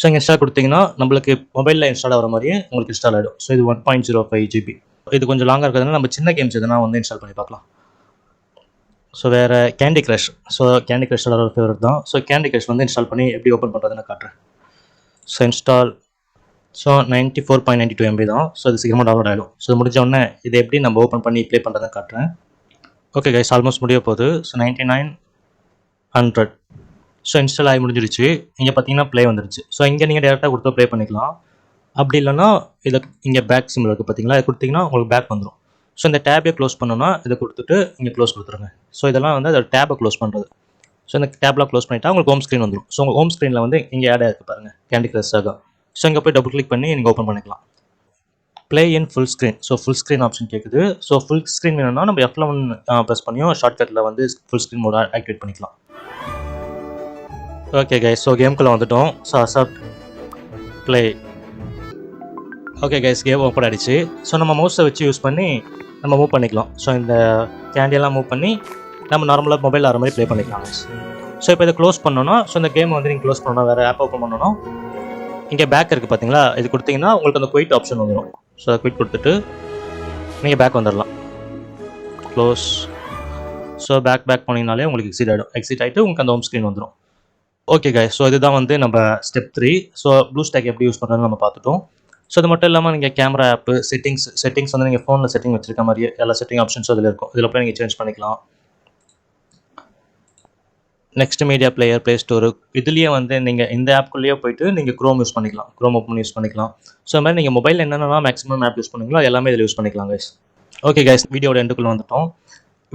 So இங்கே install கொடுத்தீங்கன்னா நம்மளுக்கு மொபைலில் இன்ஸ்டால் ஆகிற மாதிரியே உங்களுக்கு இன்ஸ்டால் ஆகிடும். ஸோ இது 1.05 GB. இது கொஞ்சம் லாங்காக இருக்கிறதுனால நம்ம சின்ன கேம்ஸ் எதுனா வந்து இன்ஸ்டால் பண்ணி பார்க்கலாம். ஸோ வேறு candy crush. So candy crush ஒரு ஃபேவரட் தான். ஸோ கேண்டி க்ரஷ் வந்து இன்ஸ்டால் பண்ணி எப்படி ஓப்பன் பண்ணுறதுன்னு காட்டுறேன். So install. ஸோ 94.92 MB தான். ஸோ இது சீக்கிரமாக டவுன்லோட் ஆகிடும். ஸோ முடிஞ்ச உடனே இதை எப்படி நம்ம ஓப்பன் பண்ணி ப்ளே பண்ணுறதுன்னு காட்டுறேன். ஓகே கைஸ், ஆல்மோஸ்ட் முடிய போகுது. ஸோ 9900. ஸோ இன்ஸ்டால் ஆகி முடிஞ்சிருச்சு. இங்கே பார்த்தீங்கன்னா ப்ளே வந்துருச்சு. ஸோ இங்கே நீங்கள் டேரெக்டாக கொடுத்து ப்ளே பண்ணிக்கலாம். அப்படி இல்லைன்னா இதை இங்கே பேக் சிம்பிள் இருக்குது பார்த்தீங்களா, இதை கொடுத்தீங்கன்னா உங்களுக்கு பேக் வந்துடும். ஸோ இந்த டேப்பை க்ளோஸ் பண்ணோன்னா இதை கொடுத்துட்டு இங்கே க்ளோஸ் கொடுத்துருங்க. ஸோ இதெல்லாம் வந்து அதை டேப்பை க்ளோஸ் பண்ணுறது. ஸோ இந்த டேப்லாம் க்ளோஸ் பண்ணிட்டா உங்களுக்கு ஹோம் ஸ்க்ரீன் வந்துடும். ஸோ உங்கள் ஹோம் ஸ்க்ரீனில் வந்து இங்கே ஆட் ஆகிருக்கு பாருங்கள், கேண்டி க்ரஷ் சாகா. ஸோ இங்கே போய் டபுள் கிளிக் பண்ணி நீங்கள் ஓப்பன் பண்ணிக்கலாம். Play in full screen. So full screen option கேட்குது. ஸோ ஃபுல் ஸ்க்ரீன் வேணும்னா நம்ம F11 ப்ரெஸ் பண்ணியும் ஷார்ட்கட்டில் வந்து ஃபுல் ஸ்க்ரீன் மோட ஆக்டிவேட் பண்ணிக்கலாம். ஓகே கைஸ், ஸோ கேம்குள்ளே வந்துட்டோம். So accept play. Okay guys, game open ஆகிடுச்சு. ஸோ நம்ம மவுஸை வச்சு யூஸ் பண்ணி நம்ம மூவ் பண்ணிக்கலாம். ஸோ இந்த கேண்டியெல்லாம் மூவ் பண்ணி நம்ம நார்மலாக மொபைல் ஆகிற மாதிரி ப்ளே பண்ணிக்கலாம். ஸோ இப்போ இதை க்ளோஸ் பண்ணோன்னா, ஸோ இந்த கேம் வந்து நீங்கள் க்ளோஸ் பண்ணணும், வேறு ஆப் ஓப்பன் பண்ணணும். இங்கே பேக் இருக்குது பார்த்தீங்களா, இது கொடுத்தீங்கன்னா உங்களுக்கு அந்த குயிட் ஆப்ஷன் வந்துடும். ஸோ அதை குயிட் கொடுத்துட்டு நீங்கள் பேக் வந்துடலாம். க்ளோஸ். ஸோ பேக் போனீங்கனாலே உங்களுக்கு எக்ஸிட் ஆகிடும். எக்ஸிட் ஆகிட்டு உங்களுக்கு அந்த ஹோம் ஸ்க்ரீன் வந்துடும். ஓகே கைஸ், ஸோ இதுதான் வந்து நம்ம ஸ்டெப் 3. ஸோ ப்ளூஸ்டாக் எப்படி யூஸ் பண்ணுறதுன்னு நம்ம பார்த்துட்டோம். ஸோ அது மட்டும் இல்லாமல் நீங்கள் கேமரா ஆப்பு செட்டிங்ஸ் வந்து நீங்கள் ஃபோனில் செட்டிங் வச்சிருக்க மாதிரியே எல்லா செட்டிங் ஆப்ஷன்ஸும் அதில் இருக்கும். இதில் போய் நீங்கள் சேஞ்ச் பண்ணிக்கலாம். Next media player, play store, இதுலேயே வந்து நீங்கள் இந்த ஆப்குள்ளேயே போய்ட்டு நீங்கள் க்ரோம் யூஸ் பண்ணிக்கலாம், க்ரோம் ஓப்பன் யூஸ் பண்ணிக்கலாம். ஸோ அது மாதிரி நீங்கள் மொபைல் என்னென்னா மேக்ஸிமம் ஆப் யூஸ் பண்ணுவீங்களோ எல்லாமே இதில் யூஸ் பண்ணிக்கலாம் கைஸ். ஓகே கைஸ், வீடியோட எண்டுக்குள்ளே வந்துட்டோம்.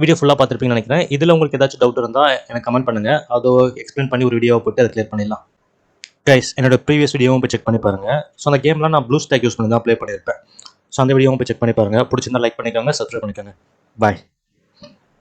வீடியோ ஃபுல்லாக பார்த்துருப்பீங்கன்னு நினைக்கிறேன். இதில் உங்களுக்கு ஏதாச்சும் டவுட் இருந்தால் எனக்கு கமெண்ட் பண்ணுங்கள். அதை எக்ஸ்பிளைன் பண்ணி ஒரு வீடியோவை போட்டு அதை கிளியர் பண்ணிடலாம். கைஸ், என்னோட ப்ரீவியஸ் வீடியோவும் போய் செக் பண்ணி பாருங்கள். ஸோ அந்த கேம்லாம் நான் ப்ளூஸ்டாக் யூஸ் பண்ணி தான் ப்ளே பண்ணியிருப்பேன். ஸோ அந்த வீடியோவும் போய் செக் பண்ணி பாருங்கள். பிடிச்சிருந்தா லைக் பண்ணிக்கோங்க, சப்ஸ்கிரைப் பண்ணிக்கோங்க. பாய்.